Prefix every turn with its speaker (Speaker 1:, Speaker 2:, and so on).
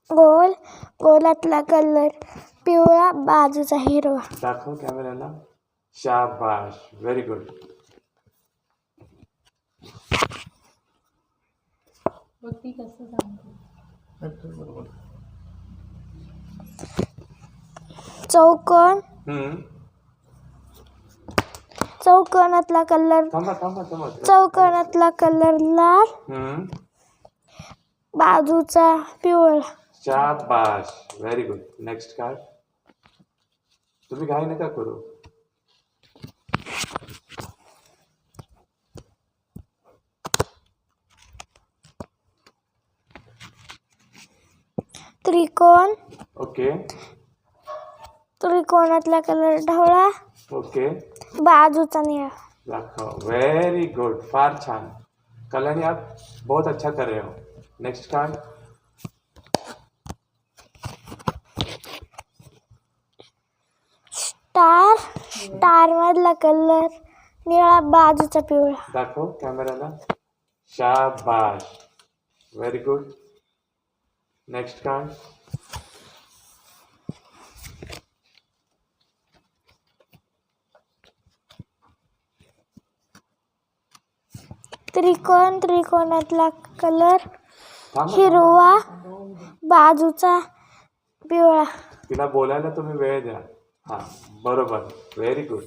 Speaker 1: गोलातला colour पिवळा, बाजूचा हिरवा.
Speaker 2: दाखव कॅमेऱ्याला. शाबाश, व्हेरी गुड.
Speaker 1: चौकोन, चौकोनातला कलर चौकोनातला कलर लाल, बाजूचा पिवळा.
Speaker 2: शाबाश, व्हेरी गुड. Next card. तुम्ही घाई नका करू.
Speaker 1: त्रिकोण,
Speaker 2: ओके
Speaker 1: त्रिकोणातला कलर ढवळा,
Speaker 2: ओके.
Speaker 1: बाजूचा निळा.
Speaker 2: दाखव. वेरी गुड, फार छान. कल्याणी, आप बहुत अच्छा कर रहे हो. Next card.
Speaker 1: स्टार मधला कलर निळा, बाजूचा पिवळा.
Speaker 2: दाखव कॅमेऱ्याला. शाबाश, व्हेरी गुड. Next card.
Speaker 1: त्रिकोण, त्रिकोणातला कलर हिरवा, बाजूचा पिवळा.
Speaker 2: तिला बोलायला तुम्ही वेळ द्या. हा, बरोबर, व्हेरी गुड.